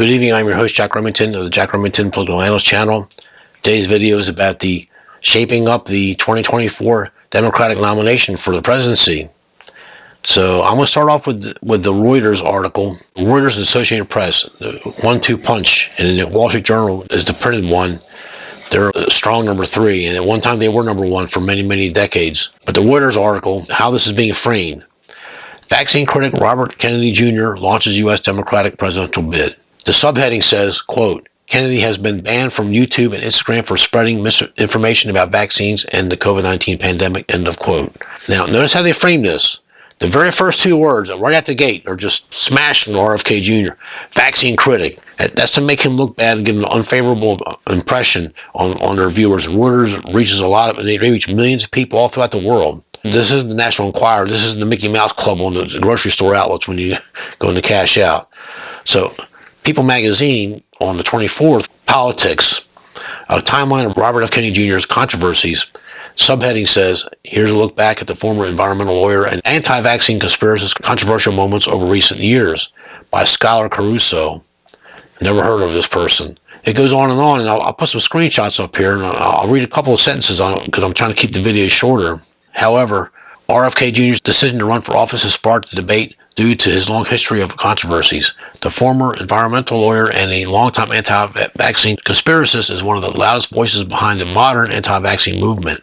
Good evening, I'm your host, Jack Remington of the Jack Remington Political Analyst channel. Today's video is about the shaping up the 2024 Democratic nomination for the presidency. So I'm going to start off with the Reuters article. Reuters and Associated Press, the 1-2 punch, and the Wall Street Journal is the printed one. They're a strong number 3, and at one time they were number 1 for many, many decades. But the Reuters article, how this is being framed. Vaccine critic Robert Kennedy Jr. launches U.S. Democratic presidential bid. The subheading says, quote, Kennedy has been banned from YouTube and Instagram for spreading misinformation about vaccines and the COVID-19 pandemic, end of quote. Now, notice how they frame this. The very first 2 words, right out the gate, are just smashing RFK Jr., vaccine critic. That's to make him look bad and give him an unfavorable impression on their viewers. Reuters reaches they reach millions of people all throughout the world. This isn't the National Enquirer. This isn't the Mickey Mouse Club on the grocery store outlets when you go in to cash out. So, People magazine on the 24th, Politics, a timeline of Robert F. Kennedy Jr.'s controversies. Subheading says, here's a look back at the former environmental lawyer and anti-vaccine conspiracist controversial moments over recent years by Scholar Caruso. Never heard of this person. It goes on, and I'll put some screenshots up here, and I'll read a couple of sentences on it because I'm trying to keep the video shorter. However, RFK Jr.'s decision to run for office has sparked the debate due to his long history of controversies. The former environmental lawyer and a longtime anti-vaccine conspiracist is one of the loudest voices behind the modern anti-vaccine movement.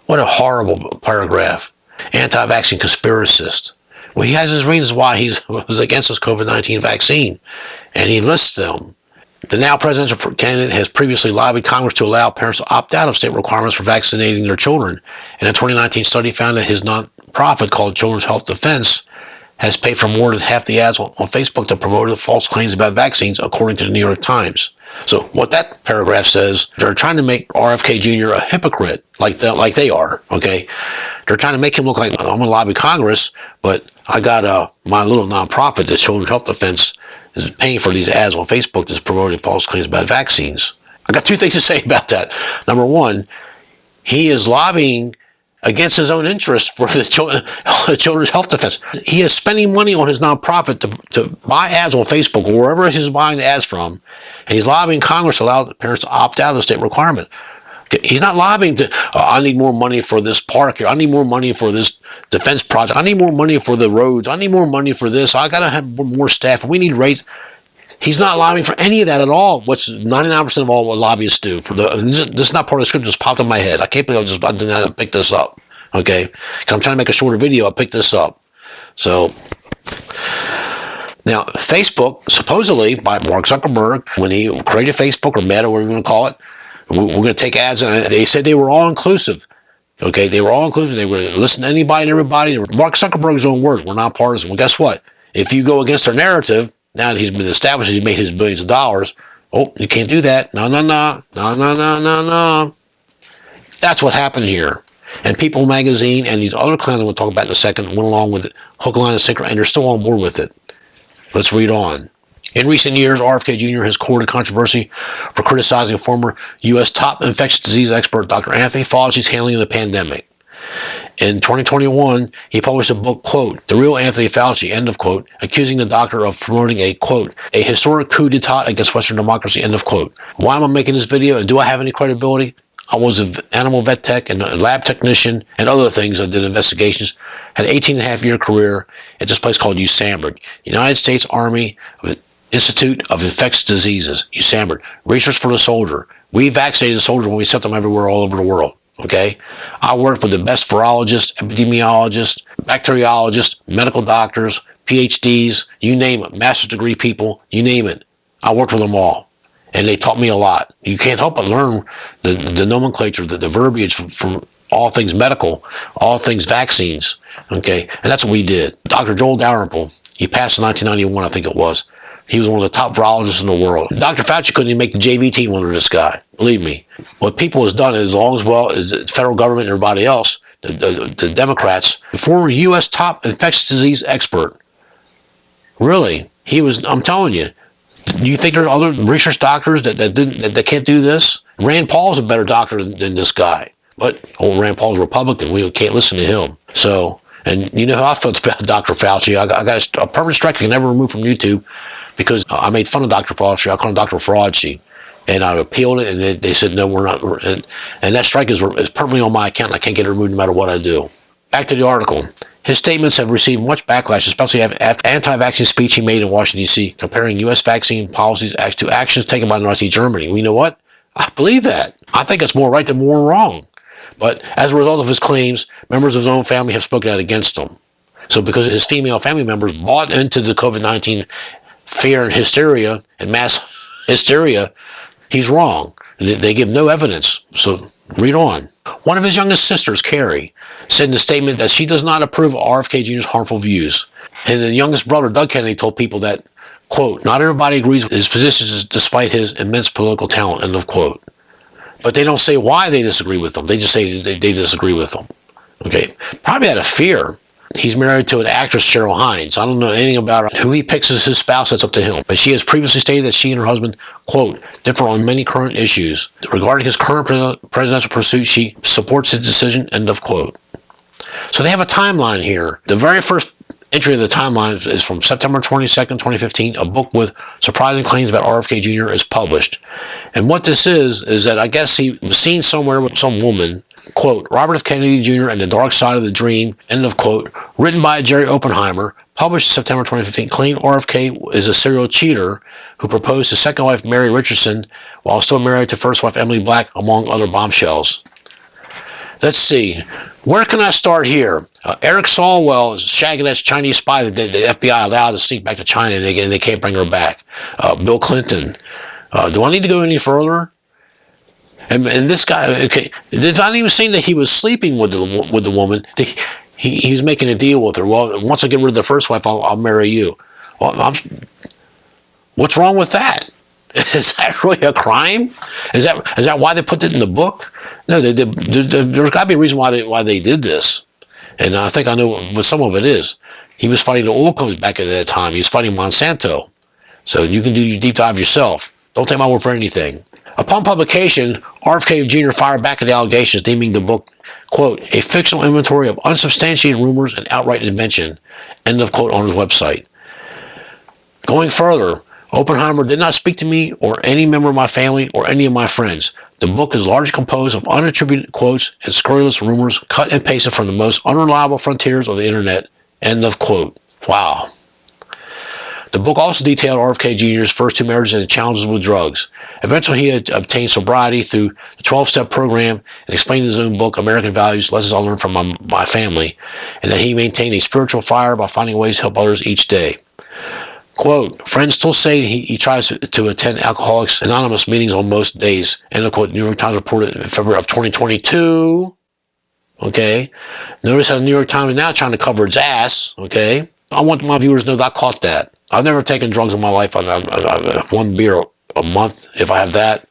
What a horrible paragraph. Anti-vaccine conspiracist. Well, he has his reasons why he was against this COVID-19 vaccine, and he lists them. The now presidential candidate has previously lobbied Congress to allow parents to opt out of state requirements for vaccinating their children, and a 2019 study found that his nonprofit called Children's Health Defense has paid for more than half the ads on Facebook that promoted false claims about vaccines, according to the New York Times. So what that paragraph says, they're trying to make RFK Jr. a hypocrite, like they are, okay? They're trying to make him look like, I'm going to lobby Congress, but I got my little nonprofit, the Children's Health Defense, is paying for these ads on Facebook that's promoting false claims about vaccines. I got 2 things to say about that. Number 1, he is lobbying against his own interest for the Children's Health Defense. He is spending money on his nonprofit to buy ads on Facebook or wherever he's buying the ads from, and he's lobbying Congress to allow parents to opt out of the state requirement. He's not lobbying to, I need more money for this park here. I need more money for this defense project. I need more money for the roads. I need more money for this. I got to have more staff. We need raise. He's not lobbying for any of that at all, which 99% of all what lobbyists do. This is not part of the script, just popped in my head. I can't believe I didn't pick this up, okay? Because I'm trying to make a shorter video, I picked this up. So, now, Facebook, supposedly, by Mark Zuckerberg, when he created Facebook or Meta, whatever you want to call it, we're going to take ads, and they said they were all inclusive. Okay, they were all inclusive. They were listening to anybody and everybody. Mark Zuckerberg's own words, we're not partisan. Well, guess what? If you go against their narrative, now that he's been established, he's made his billions of dollars. Oh, you can't do that. No. That's what happened here. And People magazine and these other clowns I'm going to talk about in a second went along with it, hook, line, and sinker, and they're still on board with it. Let's read on. In recent years, RFK Jr. has courted controversy for criticizing former U.S. top infectious disease expert Dr. Anthony Fauci's handling of the pandemic. In 2021, he published a book, quote, The Real Anthony Fauci, end of quote, accusing the doctor of promoting a, quote, a historic coup d'etat against Western democracy, end of quote. Why am I making this video, and do I have any credibility? I was an animal vet tech and a lab technician and other things. I did investigations, had an 18-and-a-half-year career at this place called USAMRIID, United States Army Institute of Infectious Diseases, USAMRIID, Research for the Soldier. We vaccinated the soldiers when we sent them everywhere all over the world. Okay, I worked with the best virologists, epidemiologists, bacteriologists, medical doctors, PhDs, you name it, master's degree people, you name it. I worked with them all, and they taught me a lot. You can't help but learn the nomenclature, the verbiage from all things medical, all things vaccines. Okay, and that's what we did. Dr. Joel Dalrymple, he passed in 1991, I think it was. He was one of the top virologists in the world. Dr. Fauci couldn't even make the JV team under this guy. Believe me. What people has done is, as well as the federal government and everybody else, the Democrats, the former U.S. top infectious disease expert. Really. He was, I'm telling you, you think there's other research doctors that can't do this? Rand Paul's a better doctor than this guy. But Rand Paul's Republican. We can't listen to him. So, and you know how I felt about Dr. Fauci. I got a permanent strike I can never remove from YouTube because I made fun of Dr. Fauci. I called him Dr. Fraudci. And I appealed it, and they said, no, we're not. And that strike is permanently on my account, and I can't get it removed no matter what I do. Back to the article. His statements have received much backlash, especially after anti-vaccine speech he made in Washington, D.C., comparing U.S. vaccine policies to actions taken by Nazi Germany. Well, you know what? I believe that. I think it's more right than more wrong. But as a result of his claims, members of his own family have spoken out against him. So because his female family members bought into the COVID-19 fear and hysteria and mass hysteria, he's wrong. They give no evidence. So read on. One of his youngest sisters, Carrie, said in a statement that she does not approve of RFK Jr.'s harmful views. And the youngest brother, Doug Kennedy, told people that, quote, not everybody agrees with his positions despite his immense political talent, end of quote. But they don't say why they disagree with them. They just say they disagree with them. Okay. Probably out of fear. He's married to an actress, Cheryl Hines. I don't know anything about her. Who he picks as his spouse, that's up to him. But she has previously stated that she and her husband, quote, differ on many current issues. Regarding his current presidential pursuit, she supports his decision, end of quote. So they have a timeline here. The very first entry of the timeline is from September 22nd, 2015. A book with surprising claims about RFK Jr. is published. And what this is that I guess he was seen somewhere with some woman, quote, Robert F. Kennedy Jr. and the Dark Side of the Dream, end of quote, written by Jerry Oppenheimer, published in September 2015, claimed RFK is a serial cheater who proposed to second wife Mary Richardson while still married to first wife Emily Black, among other bombshells. Let's see. Where can I start here? Eric Swalwell is shagging that Chinese spy that the FBI allowed to sneak back to China, and they can't bring her back. Bill Clinton. Do I need to go any further? And this guy, okay, it's not even saying that he was sleeping with the woman. He was making a deal with her. Well, once I get rid of the first wife, I'll marry you. Well, what's wrong with that? Is that really a crime? Is that why they put it in the book? No, there's got to be a reason why they did this. And I think I know what some of it is. He was fighting the oil companies back at that time. He was fighting Monsanto. So you can do your deep dive yourself. Don't take my word for anything. Upon publication, RFK Jr. fired back at the allegations, deeming the book, quote, a fictional inventory of unsubstantiated rumors and outright invention, end of quote, on his website. Going further, Oppenheimer did not speak to me or any member of my family or any of my friends. The book is largely composed of unattributed quotes and scurrilous rumors cut and pasted from the most unreliable frontiers of the internet, end of quote. Wow. The book also detailed RFK Jr.'s first two marriages and challenges with drugs. Eventually, he had obtained sobriety through the 12-step program and explained in his own book, American Values, Lessons I Learned from My Family, and that he maintained a spiritual fire by finding ways to help others each day. Quote, friends still say he tries to attend Alcoholics Anonymous meetings on most days, end of quote. New York Times reported in February of 2022. Okay. Notice how the New York Times is now trying to cover its ass. Okay. I want my viewers to know that I caught that. I've never taken drugs in my life. I have one beer a month, if I have that.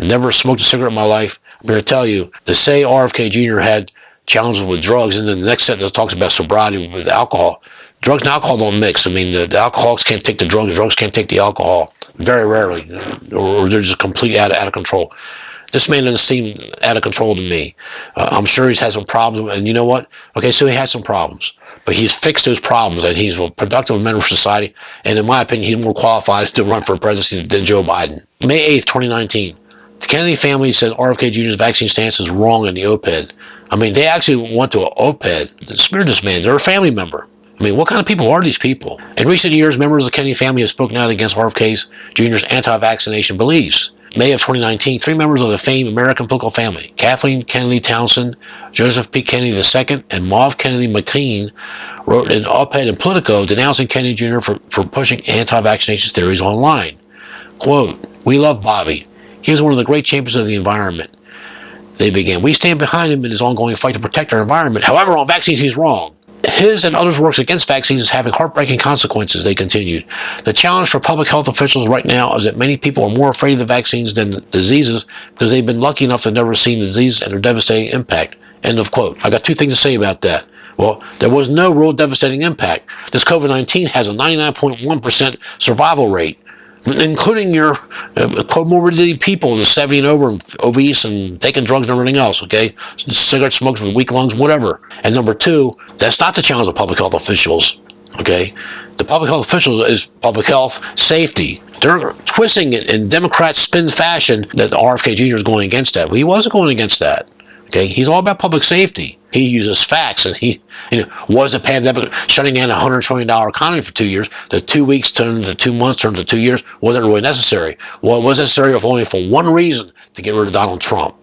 Never smoked a cigarette in my life. I'm here to tell you, to say RFK Jr. had challenges with drugs, and then the next sentence talks about sobriety with alcohol. Drugs and alcohol don't mix. I mean, the alcoholics can't take the drugs can't take the alcohol. Very rarely. Or they're just completely out of control. This man doesn't seem out of control to me. I'm sure he's had some problems, and you know what? Okay, so he has some problems. But he's fixed those problems, and he's a productive member of society, and in my opinion, he's more qualified to run for presidency than Joe Biden. May 8th, 2019. The Kennedy family said RFK Jr.'s vaccine stance is wrong in the op-ed. I mean, they actually went to an op-ed to smear this man. They're a family member. I mean, what kind of people are these people? In recent years, members of the Kennedy family have spoken out against RFK Jr.'s anti-vaccination beliefs. May of 2019, three members of the famed American political family, Kathleen Kennedy Townsend, Joseph P. Kennedy II, and Mauve Kennedy McKean, wrote an op-ed in Politico denouncing Kennedy Jr. for pushing anti-vaccination theories online. Quote, we love Bobby. He is one of the great champions of the environment. They began, we stand behind him in his ongoing fight to protect our environment. However, on vaccines, he's wrong. His and others' works against vaccines is having heartbreaking consequences, they continued. The challenge for public health officials right now is that many people are more afraid of the vaccines than diseases because they've been lucky enough to never seen the disease and their devastating impact. End of quote. I got two things to say about that. Well, there was no real devastating impact. This COVID-19 has a 99.1% survival rate, including your comorbidity people, the 70 and over, and obese, and taking drugs and everything else, okay? Cigarette smokers with weak lungs, whatever. And number two, that's not the challenge of public health officials, okay? The public health official is public health safety. They're twisting it in Democrat spin fashion that RFK Jr. is going against that. Well, he wasn't going against that. Okay, he's all about public safety. He uses facts, and he was a pandemic shutting down a $100 trillion economy for 2 years. The 2 weeks turned to 2 months, turned to 2 years. Wasn't really necessary. Well, it was necessary if only for one reason, to get rid of Donald Trump.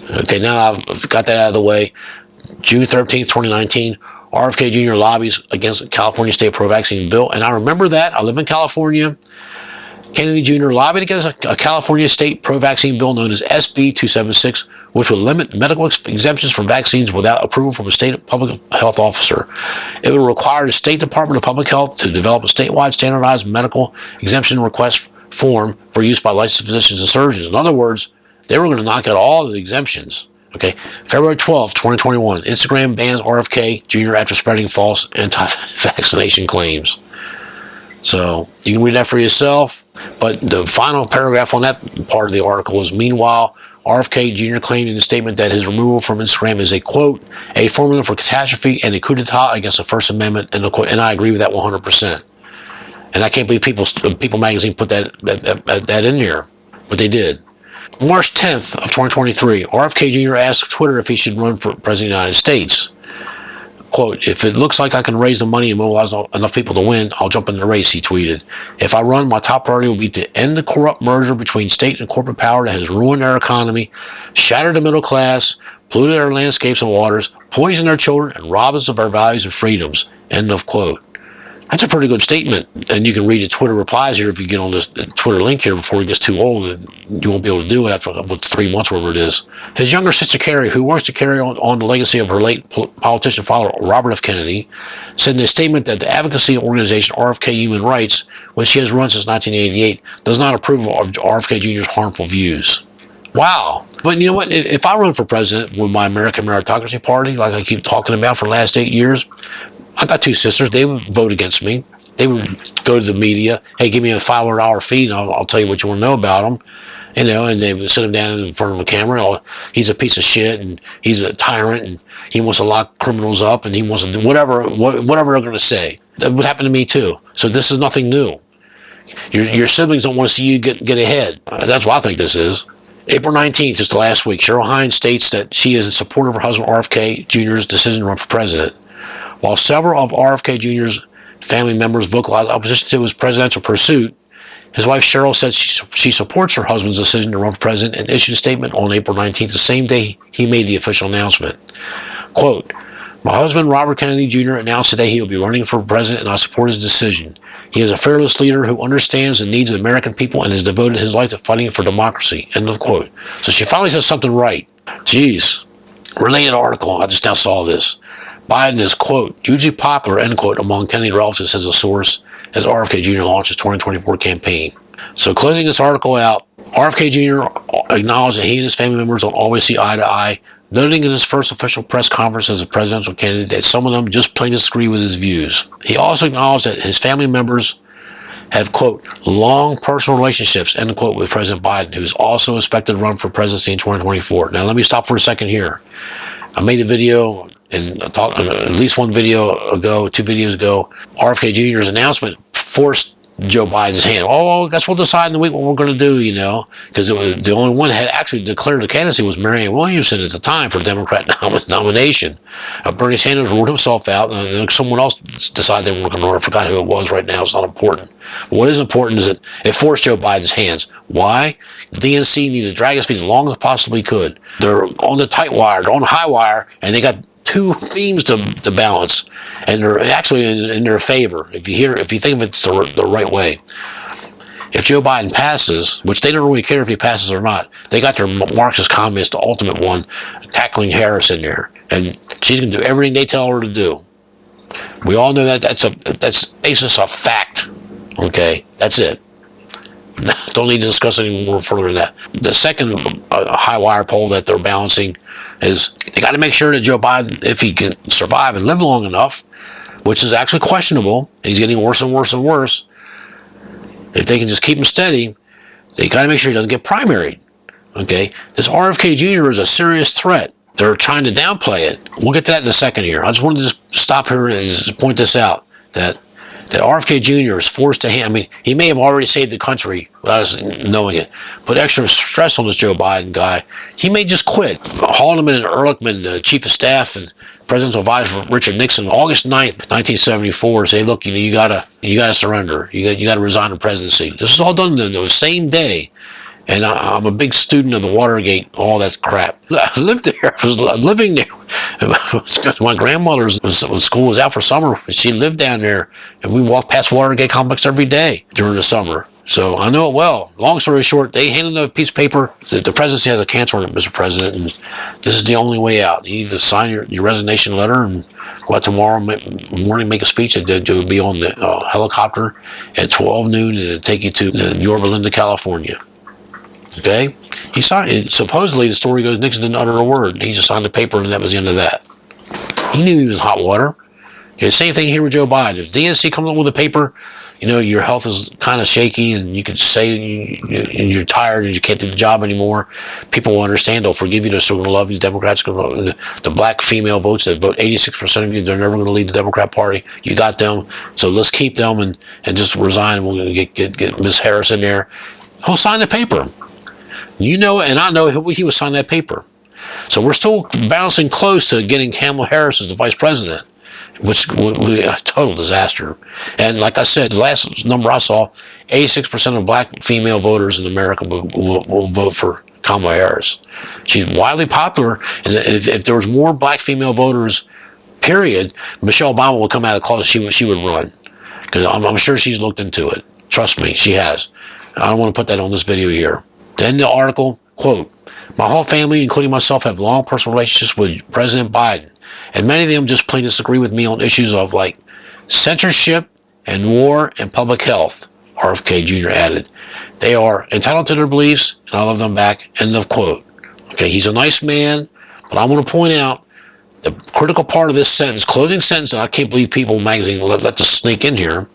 Okay, now I've got that out of the way. June 13th, 2019, RFK Jr. lobbies against a California state pro-vaccine bill. And I remember that. I live in California. Kennedy Jr. lobbied against a California state pro-vaccine bill known as SB 276, which would limit medical exemptions for vaccines without approval from a state public health officer. It would require the State Department of Public Health to develop a statewide standardized medical exemption request form for use by licensed physicians and surgeons. In other words, they were going to knock out all of the exemptions. Okay, February 12, 2021, Instagram bans RFK Jr. after spreading false anti-vaccination claims. So you can read that for yourself. But the final paragraph on that part of the article is, meanwhile, RFK Jr. claimed in a statement that his removal from Instagram is a, quote, a formula for catastrophe and a coup d'etat against the First Amendment, and, quote, and I agree with that 100%. And I can't believe People magazine put that in there, but they did. March 10th of 2023, RFK Jr. asked Twitter if he should run for President of the United States. Quote, if it looks like I can raise the money and mobilize enough people to win, I'll jump in the race, he tweeted. If I run, my top priority will be to end the corrupt merger between state and corporate power that has ruined our economy, shattered the middle class, polluted our landscapes and waters, poisoned our children, and robbed us of our values and freedoms. End of quote. That's a pretty good statement, and you can read the Twitter replies here if you get on this Twitter link here before it gets too old, and you won't be able to do it after 3 months, whatever it is. His younger sister, Carrie, who works to carry on the legacy of her late politician father, Robert F. Kennedy, said in a statement that the advocacy organization RFK Human Rights, which she has run since 1988, does not approve of RFK Jr.'s harmful views. Wow. But you know what? If I run for president with my American Meritocracy Party, like I keep talking about for the last 8 years, I got 2 sisters. They would vote against me. They would go to the media. Hey, give me a $500 fee, and I'll tell you what you want to know about them. And they would sit him down in front of a camera. Oh, he's a piece of shit, and he's a tyrant, and he wants to lock criminals up, and he wants to do whatever they're going to say. That would happen to me too. So this is nothing new. Your siblings don't want to see you get ahead. That's what I think this is. April 19th, just last week, Cheryl Hines states that she is in support of her husband RFK Jr.'s decision to run for president. While several of RFK Jr.'s family members vocalized opposition to his presidential pursuit, his wife Cheryl said she supports her husband's decision to run for president and issued a statement on April 19th, the same day he made the official announcement. Quote, my husband Robert Kennedy Jr. announced today he will be running for president, and I support his decision. He is a fearless leader who understands the needs of the American people and has devoted his life to fighting for democracy. End of quote. So she finally said something right. Jeez. Related article, I just now saw this. Biden is, quote, hugely popular, end quote, among Kennedy relatives, says a source, as RFK Jr. launches 2024 campaign. So closing this article out, RFK Jr. acknowledged that he and his family members don't always see eye to eye, noting in his first official press conference as a presidential candidate that some of them just plain disagree with his views. He also acknowledged that his family members have, quote, long personal relationships, end quote, with President Biden, who is also expected to run for presidency in 2024. Now, let me stop for a second here. I made a video, and at least 1 video ago, 2 videos ago, RFK Jr.'s announcement forced Joe Biden's hand. Oh, I guess we'll decide in the week what we're going to do, because the only one that had actually declared the candidacy was Marianne Williamson at the time for the Democrat nomination. Bernie Sanders ruled himself out, and someone else decided they weren't going to run. I forgot who it was right now. It's not important. But what is important is that it forced Joe Biden's hands. Why? The DNC needed to drag his feet as long as possibly could. They're on the tight wire, they're on the high wire, and they got 2 themes to balance, and they're actually in their favor. If you think of it the right way. If Joe Biden passes, which they don't really care if he passes or not, they got their Marxist communist, the ultimate one, Kackling Harris in there, and she's going to do everything they tell her to do. We all know that's basis of fact. Okay, that's it. Don't need to discuss any more further than that. The second high wire poll that they're balancing is they got to make sure that Joe Biden, if he can survive and live long enough, which is actually questionable, and he's getting worse and worse and worse, if they can just keep him steady, they got to make sure he doesn't get primaried. Okay, this RFK Jr. is a serious threat. They're trying to downplay it. We'll get to that in a second here. I just wanted to just stop here and just point this out, that that RFK Jr. is forced to hand. I mean, he may have already saved the country without us knowing it. Put extra stress on this Joe Biden guy. He may just quit. Haldeman and Ehrlichman, the chief of staff and presidential advisor for Richard Nixon, August 9th, 1974, say, look, you gotta surrender. You gotta resign the presidency. This was all done the same day. And I'm a big student of the Watergate, all that crap. I lived there. I was living there. My grandmother, when school was out for summer, she lived down there. And we walked past Watergate complex every day during the summer. So I know it well. Long story short, they handed them a piece of paper. The presidency has a cancer on it, Mr. President. And this is the only way out. You need to sign your resignation letter and go out tomorrow morning, make a speech. To be on the helicopter at 12 noon and take you to Yorba Linda, California. Okay, he signed. Supposedly, the story goes Nixon didn't utter a word. He just signed the paper, and that was the end of that. He knew he was in hot water. Okay, same thing here with Joe Biden. If DNC comes up with a paper, your health is kind of shaky, and you could say you're tired and you can't do the job anymore. People will understand. They'll forgive you. They're still going to love you. Democrats, the black female votes that vote 86% of you, they're never going to lead the Democrat Party. You got them, so let's keep them and just resign. We're going to get Ms. Harris in there. He'll sign the paper. You know, and I know he would sign that paper. So we're still bouncing close to getting Kamala Harris as the vice president, which would be a total disaster. And like I said, the last number I saw, 86% of black female voters in America will vote for Kamala Harris. She's widely popular, and if there was more black female voters, period, Michelle Obama would come out of the closet. She would run, because I'm sure she's looked into it. Trust me, she has. I don't want to put that on this video here. Then the article, quote, my whole family, including myself, have long personal relationships with President Biden, and many of them just plain disagree with me on issues of like censorship and war and public health, RFK Jr. added. They are entitled to their beliefs, and I love them back, end of quote. Okay, he's a nice man, but I want to point out the critical part of this sentence, closing sentence, and I can't believe People magazine let this sneak in here.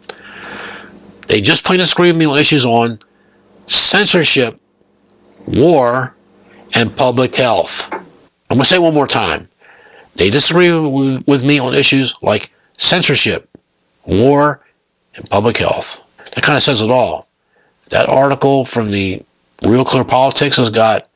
They just plain disagree with me on issues on censorship, war, and public health. I'm going to say it one more time. They disagree with me on issues like censorship, war, and public health. That kind of says it all. That article from the Real Clear Politics has got,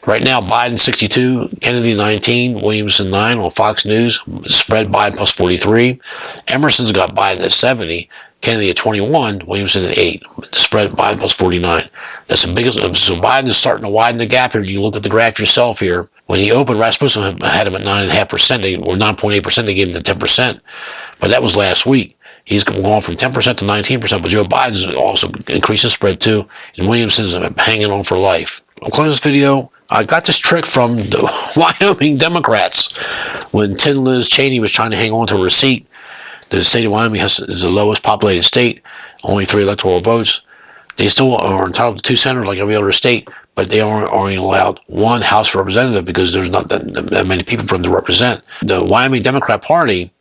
right now, Biden 62, Kennedy 19, Williamson 9 on Fox News, spread Biden plus 43. Emerson's got Biden at 70. Kennedy at 21, Williamson at 8. The spread, Biden plus 49. That's the biggest. So Biden is starting to widen the gap here. You look at the graph yourself here. When he opened, Rasmussen had him at 9.5%, or 9.8%. They gave him the 10%. But that was last week. He's gone from 10% to 19%. But Joe Biden's also increased his spread too. And Williamson's hanging on for life. I'll close this video. I got this trick from the Wyoming Democrats when Liz Cheney was trying to hang on to her seat. The state of Wyoming is the lowest populated state, only 3 electoral votes. They still are entitled to 2 senators like every other state, but they aren't allowed 1 House representative because there's not that many people for them to represent. The Wyoming Democrat Party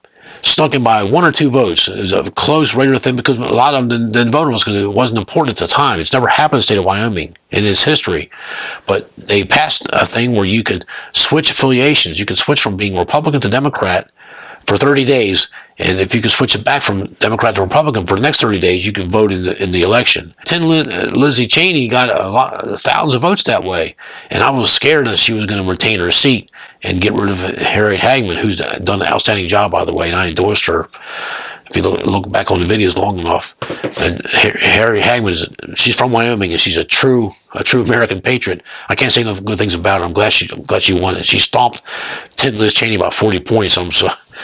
snuck in by 1 or 2 votes. It was a close, regular thing because a lot of them didn't vote because it wasn't important at the time. It's never happened in the state of Wyoming in its history. But they passed a thing where you could switch affiliations. You could switch from being Republican to Democrat for 30 days, and if you could switch it back from Democrat to Republican for the next 30 days, you could vote in the election. Lizzie Cheney got thousands of votes that way, and I was scared that she was going to retain her seat and get rid of Harriet Hagman, who's done an outstanding job, by the way, and I endorsed her. If you look back on the videos long enough, and Harriet Hagman she's from Wyoming, and she's a true American patriot. I can't say enough good things about her. I'm glad she won it. She stomped Liz Cheney about 40 points.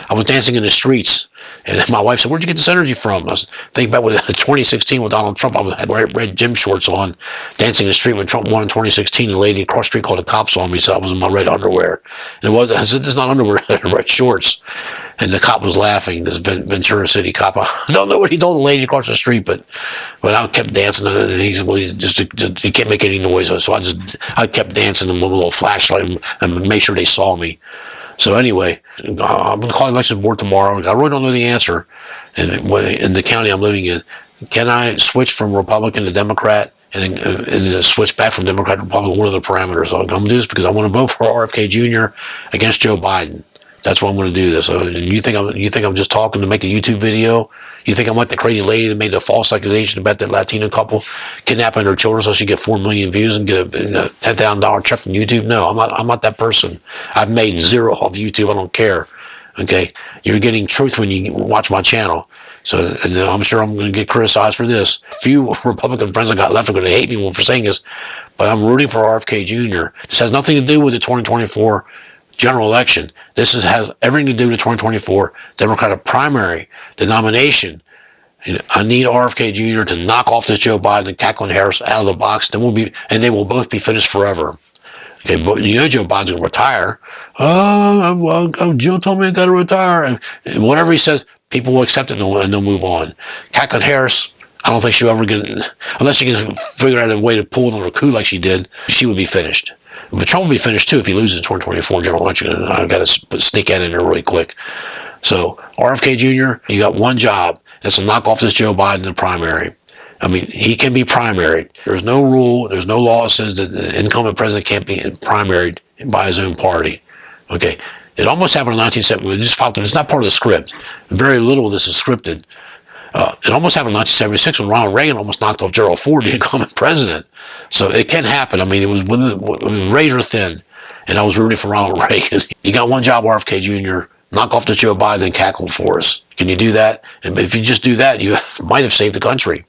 I was dancing in the streets, and my wife said, "Where'd you get this energy from?" I was thinking about with 2016 with Donald Trump. I had red gym shorts on, dancing in the street when Trump won in 2016. A lady across the street called the cops on me, so I was in my red underwear. And I said, "This is not underwear, red shorts." And the cop was laughing, this Ventura City cop. I don't know what he told the lady across the street, but I kept dancing, and he said, well, you can't make any noise. So I kept dancing with a little flashlight and make sure they saw me. So anyway, I'm going to call the election board tomorrow. I really don't know the answer in the county I'm living in. Can I switch from Republican to Democrat and then switch back from Democrat to Republican? What are the parameters? I'm going to do this because I want to vote for RFK Jr. against Joe Biden. That's why I'm going to do this. You think I'm just talking to make a YouTube video? You think I'm like the crazy lady that made the false accusation about that Latino couple kidnapping their children so she get 4 million views and get a $10,000 check from YouTube? No, I'm not that person. I've made zero off YouTube. I don't care. Okay, you're getting truth when you watch my channel. So and I'm sure I'm going to get criticized for this. Few Republican friends I got left are going to hate me for saying this, but I'm rooting for RFK Jr. This has nothing to do with the 2024 general election. This has everything to do with the 2024 Democratic primary, the nomination. I need RFK Jr. to knock off this Joe Biden and Kackle and Harris out of the box. Then they will both be finished forever. Okay, but Joe Biden's going to retire. Jill told me I got to retire, and whatever he says, people will accept it and they'll move on. Kackle and Harris, I don't think she'll ever get, unless she can figure out a way to pull another coup like she did, she would be finished. But Trump will be finished too if he loses the 2024 general election. And I've got to sneak that in there really quick. So RFK Jr., you got one job. That's to knock off this Joe Biden in the primary. I mean, he can be primaried. There's no rule, there's no law that says that the incumbent president can't be primaried by his own party. Okay. It almost happened in 1970. It just popped in. It's not part of the script. Very little of this is scripted. It almost happened in 1976 when Ronald Reagan almost knocked off Gerald Ford, the incumbent president. So it can happen. I mean, it was razor thin, and I was rooting for Ronald Reagan. You got one job, RFK Jr., knock off the Joe Biden and Kackle for us. Can you do that? And if you just do that, you might have saved the country.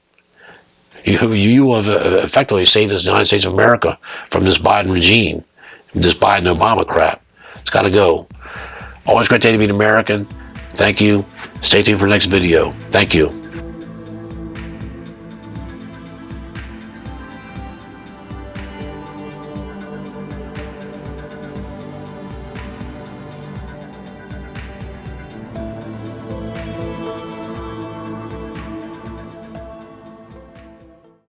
You have effectively saved the United States of America from this Biden regime, this Biden-Obama crap. It's got to go. Always great day to be an American. Thank you. Stay tuned for the next video. Thank you.